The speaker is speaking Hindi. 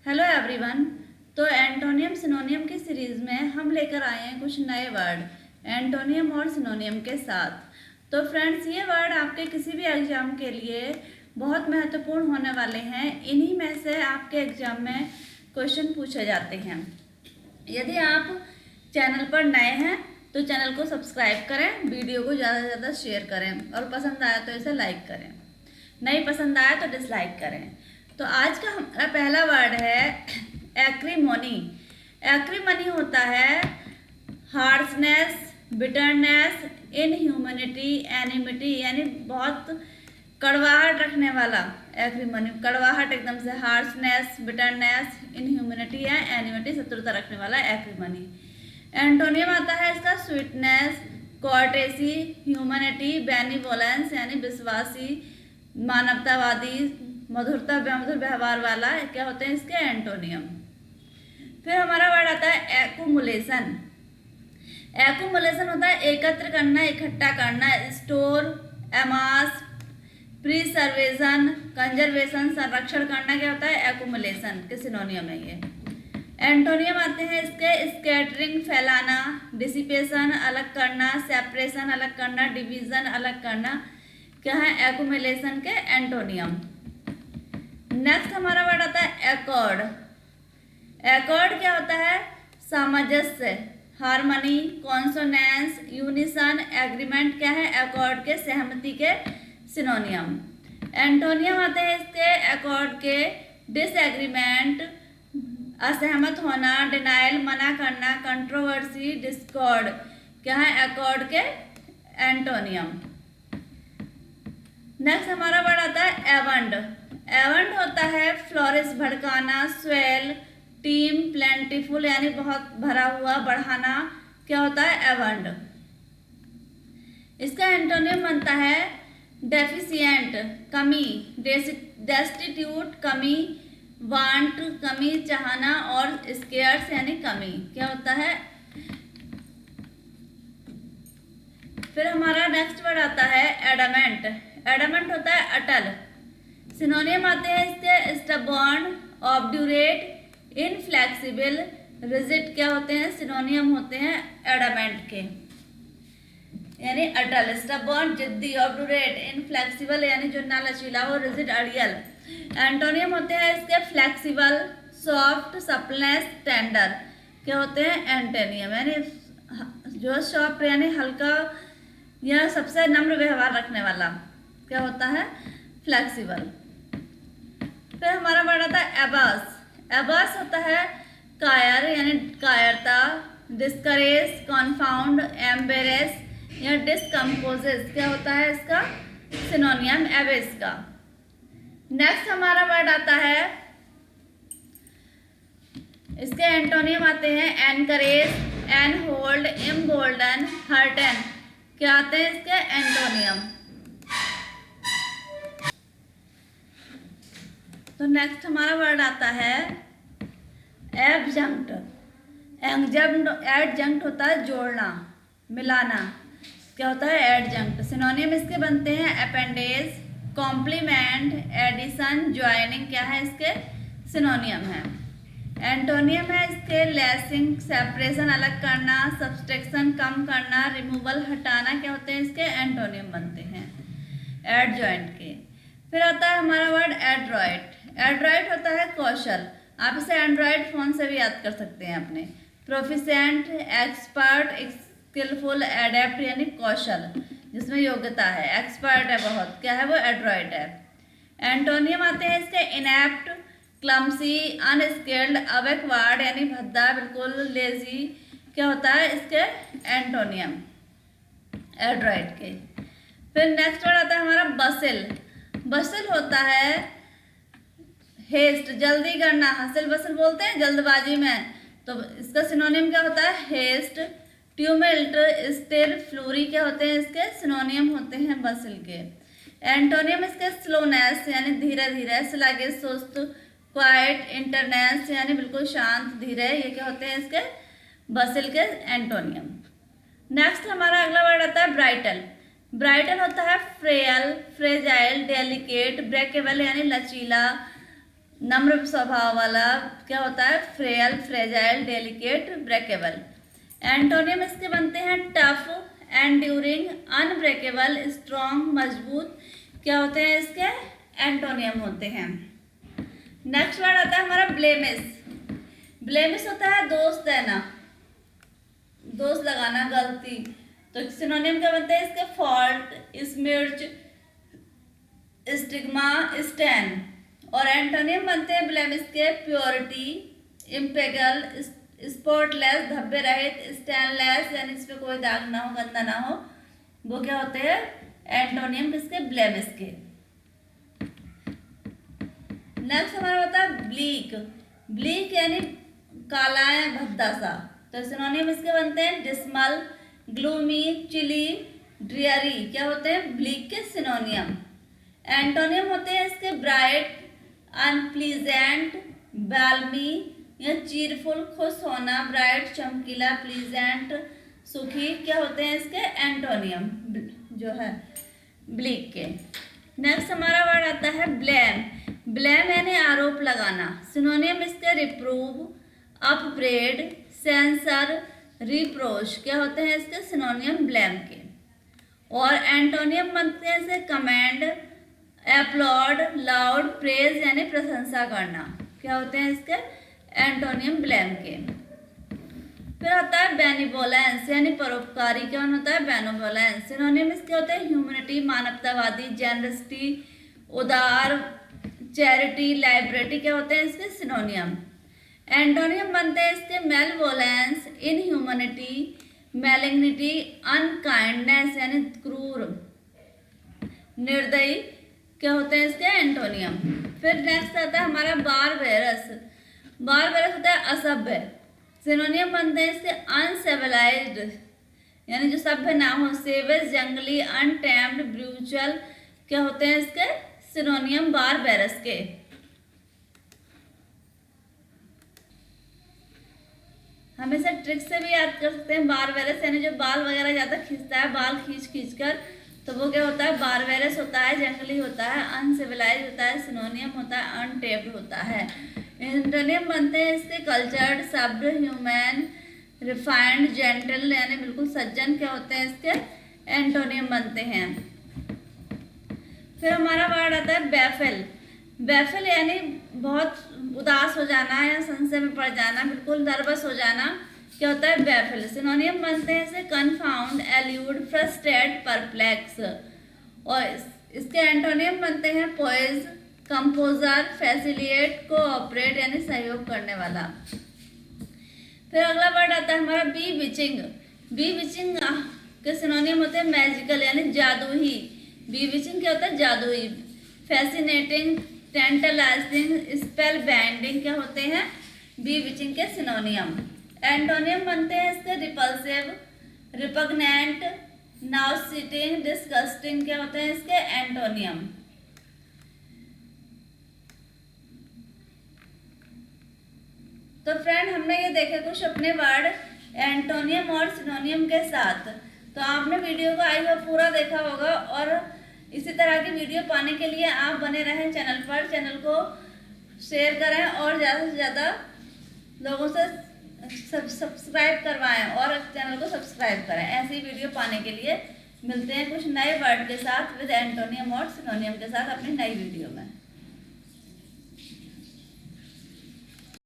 Hello everyone. तो एंटोनियम सिनोनियम की सीरीज़ में हम लेकर आए हैं कुछ नए वर्ड एंटोनियम और सिनोनियम के साथ। तो फ्रेंड्स, ये वर्ड आपके किसी भी एग्जाम के लिए बहुत महत्वपूर्ण होने वाले हैं। इन्हीं में से आपके एग्जाम में क्वेश्चन पूछे जाते हैं। यदि आप चैनल पर नए हैं तो चैनल को सब्सक्राइब करें, वीडियो को ज़्यादा से ज़्यादा शेयर करें और पसंद आया तो इसे लाइक करें, नहीं पसंद आया तो डिसलाइक करें। तो आज का हमारा पहला वर्ड है एक्रीमोनी। एक्रीमोनी होता है हार्शनेस, बिटरनेस, इनह्यूमनिटी, एनिमिटी, यानी बहुत कड़वाहट रखने वाला। एक्रीमोनी कड़वाहट एकदम से, हार्शनेस, बिटरनेस, इनह्यूमनिटी या एनिमिटी शत्रुता रखने वाला एक्रीमोनी। एंटोनियम आता है इसका स्वीटनेस, कोर्टेसी, ह्यूमनिटी, बेनिवोलेंस यानी विश्वासी, मानवतावादी, मधुरता, मधुर व्यवहार वाला, क्या होते हैं इसके एंटोनियम। फिर हमारा वर्ड आता है एक्यूमुलेशन। एक्यूमुलेशन होता है एकत्र करना, इकट्ठा करना, स्टोर, एमास, प्रिजर्वेशन, कंजर्वेशन, संरक्षण करना, क्या होता है एक्यूमुलेशन के सिनोनियम है ये। एंटोनियम आते हैं इसके स्कैटरिंग, फैलाना, डिसिपेशन, अलग करना, सेपरेशन, अलग करना, डिवीजन, अलग करना, क्या है एक्यूमुलेशन के एंटोनियम। नेक्स्ट हमारा वर्ड आता है एकॉर्ड। एकॉर्ड क्या होता है सामंजस्य, हार्मनी, कॉन्सोनेंस, यूनिसन, एग्रीमेंट, क्या है एकॉर्ड के सहमति के सिनोनियम। एंटोनियम आते हैं इसके एकॉर्ड के डिसएग्रीमेंट, असहमत होना, डिनाइल, मना करना, कंट्रोवर्सी, डिस्कॉर्ड, क्या है एकॉर्ड के एंटोनियम। नेक्स्ट हमारा वर्ड आता है एवंड। एवंड होता है फ्लोरिश, भड़काना, स्वेल, टीम, प्लेंटीफुल यानी बहुत भरा हुआ, बढ़ाना, क्या होता है एवंड। इसका एंटोनियम बनता है डेफिशिएंट, कमी, डेस्टिट्यूट, कमी, वांट, कमी, चाहना, और स्केयर्स यानी कमी, क्या होता है। फिर हमारा नेक्स्ट वर्ड आता है एडमेंट। एडमेंट होता है अटल। सिनोनियम आते हैं इसके स्टबॉर्न, ऑब्ड्यूरेट, इनफ्लेक्सिबल, रिजिड, क्या होते हैं सिनोनियम होते हैं एडमेंट के, यानी अटल, स्टबॉर्न जिद्दी, ऑब्ड्यूरेट इनफ्लेक्सिबल यानी जो ना लचीला हो, रिजिड अड़ियल। एंटोनियम होते हैं इसके फ्लेक्सिबल, सॉफ्ट, सप्लेस, टेंडर, क्या होते हैं एंटोनियम, यानी जो सॉफ्ट यानी हल्का या सबसे नम्र व्यवहार रखने वाला, क्या होता है फ्लेक्सिबल। फिर हमारा वर्ड आता है एबास। एबास होता है कायर यानी कायरता, डिस्करेज, कॉन्फाउंड, एम्बेरेस या डिस्कम्पोजेस, क्या होता है इसका सिनोनियम एबेस का। नेक्स्ट हमारा वर्ड आता है, इसके एंटोनियम आते हैं एनकरेज, एनहोल्ड, इम्बोल्डन, हर्टन, क्या आते हैं इसके एंटोनियम। तो नेक्स्ट हमारा वर्ड आता है एडजंक्ट। एडजंक्ट होता है जोड़ना, मिलाना, क्या होता है एडजंक्ट। सिनोनियम इसके बनते हैं अपेंडेज, कॉम्प्लीमेंट, एडिशन, ज्वाइनिंग, क्या है इसके सिनोनियम है। एंटोनियम है इसके लेसिंग, सेपरेशन, अलग करना, सब्सट्रैक्शन, कम करना, रिमूवल, हटाना, क्या होते हैं इसके एंटोनियम बनते हैं एडजॉइंट के। फिर आता है हमारा वर्ड एड्रॉइट। एड्रॉइट होता है कौशल, आप इसे एंड्रॉइड फ़ोन से भी याद कर सकते हैं अपने। प्रोफिशिएंट, एक्सपर्ट, स्किलफुल, एडेप्ट यानी कौशल जिसमें योग्यता है, एक्सपर्ट है बहुत, क्या है वो एड्रॉइट है। एंटोनियम आते हैं इसके इनएप्ट, क्लमसी, अनस्किल्ड, अबैकवर्ड यानी भद्दा, बिल्कुल लेजी, क्या होता है इसके एंटोनियम एड्रॉइट के। फिर नेक्स्ट वर्ड आता है हमारा बसिल। बसिल होता है हेस्ट, जल्दी करना, हसल बसल बोलते हैं जल्दबाजी में, तो इसका सिनोनियम क्या होता है हेस्ट। ट्यूमेल्ट, स्टिल, फ्लूरी, क्या होते हैं इसके सिनोनियम होते हैं बसिल के। एंटोनियम इसके स्लोनेस यानी धीरे धीरे, स्लगिश, सुस्त, क्वाइट, इंटरनेस यानी बिल्कुल शांत, धीरे, ये क्या होते हैं इसके बसिल के एंटोनियम। नेक्स्ट हमारा अगला वर्ड आता है ब्राइटल। ब्राइटल होता है फ्रेयल, फ्रेजाइल, डेलिकेट, ब्रेकेबल यानी लचीला, नम्र स्वभाव वाला क्या होता है, frail, fragile, delicate, breakable. Antonym इसके बनते हैं टफ, एंड्यूरिंग, अनब्रेकेबल, स्ट्रॉन्ग, मजबूत, क्या होते हैं इसके एंटोनियम होते हैं। नेक्स्ट वर्ड आता है हमारा ब्लेमिश। ब्लेमिश होता है दोष देना, दोष लगाना, गलती। तो सिनोनियम क्या बनते हैं इसके, फॉल्ट, स्मिर्च, स्टिग्मा, स्टैन। और एंटोनियम बनते हैं ब्लेमिश के प्योरिटी, इम्पेगल, स्पॉटलेस, धब्बे रहित, स्टेनलेस यानी इस पे कोई दाग ना हो, गंदा ना हो, वो क्या होते हैं एंटोनियम किसके, ब्लेमिश के। नेक्स्ट हमारा होता है ब्लीक। ब्लीक यानी काला है, भद्दा सा। तो सिनोनियम इसके बनते हैं डिस्मल, ग्लूमी, चिली, ड्रियरी, क्या होते हैं ब्लीक के सिनोनियम। एंटोनियम होते हैं इसके ब्राइट, अनप्लीजेंट, बाल्मी या चीरफुल, खुश होना, ब्राइट, चमकीला, प्लीजेंट, सुखी, क्या होते हैं इसके एंटोनियम जो है ब्लीक के। नेक्स्ट हमारा वर्ड आता है ब्लेम। ब्लेम यानी आरोप लगाना। सिनोनियम इसके रिप्रूव, अपब्रेड, सेंसर, रिप्रोच, क्या होते हैं इसके सिनोनियम ब्लेम के। और एंटोनियम बनते हैं इसे कमेंड, एप्लॉड, लाउड, प्रेज यानी प्रशंसा करना, क्या होते हैं इसके एंटोनियम ब्लेम के। फिर आता है बेनिवोलेंस यानी परोपकारी, क्या होता है बेनिवोलेंस। सिनोनियम इसके होते हैं ह्यूमैनिटी, मानवतावादी, जेनरसिटी, उदार, चैरिटी, लाइब्रेटी, क्या होते हैं इसके सिनोनियम। एंटोनियम बनते हैं इसके मेलवोलेंस, इनह्यूमैनिटी, मैलिग्निटी, अनकाइंडनेस यानी क्रूर, निर्दयी, क्या होते हैं इसके एंटोनियम। फिर नेक्स्ट आता है हमारा बारबेरस। बारबेरस होता है असभ्य। सिनोनियम बनते हैं इसके अनसिविलाइज्ड यानी जो सभ्य ना हो, सेवेज, जंगली, अनटैम्ड, ब्रूचल, क्या होते हैं इसके सिनोनियम बारबेरस के। हमेशा ट्रिक से भी याद कर सकते हैं बारबेरस यानी जो बाल वगैरह ज़्यादा खींचता है, बाल खींच कर, तो वो क्या होता है बारबेरस होता है, जंगली होता है, अनसिविलाइज होता है, सिनोनियम होता है अनटेप्ड होता है। एंटोनियम बनते हैं इसके कल्चर्ड, सब्र, ह्यूमैन, रिफाइंड, जेंटल यानी बिल्कुल सज्जन, क्या होते हैं इसके एंटोनियम बनते हैं। फिर हमारा वर्ड आता है बैफल। बैफल यानी बहुत उदास हो जाना या संशय में पड़ जाना, बिल्कुल नर्वस हो जाना, क्या होता है बैफल। सिनोनियम बनते हैं इसे कन्फाउंड, एल्यूड, फ्रस्ट्रेट, परप्लेक्स। और इसके एंटोनियम बनते हैं पोइज, कंपोजर, फैसिलिएट, कोऑपरेट यानी सहयोग करने वाला। फिर अगला वर्ड आता है हमारा बी विचिंग। बी विचिंग के सिनोनियम होते हैं मैजिकल यानी जादुई। बी विचिंग क्या होता है जादुई। फैसिनेटिंग, टेंटलाइजिंग, स्पेल बैंडिंग, क्या होते हैं बी विचिंग के सिनोनियम। एंटोनियम बनते हैं इसके रिपल्सिव, रिपग्नेंट, नाउसिटिंग, डिस्गस्टिंग, क्या होते हैं इसके एंटोनियम। तो फ्रेंड हमने ये देखे कुछ अपने वर्ड एंटोनियम और सिनोनियम के साथ। तो आपने वीडियो को आई होप पूरा देखा होगा और इसी तरह की वीडियो पाने के लिए आप बने रहें चैनल पर। चैनल को शेयर करें और ज़्यादा से ज़्यादा लोगों से सब्सक्राइब करवाएं और चैनल को सब्सक्राइब करें। ऐसी वीडियो पाने के लिए मिलते हैं कुछ नए वर्ड के साथ विद एंटोनियम और सिनोनियम के साथ अपनी नई वीडियो में।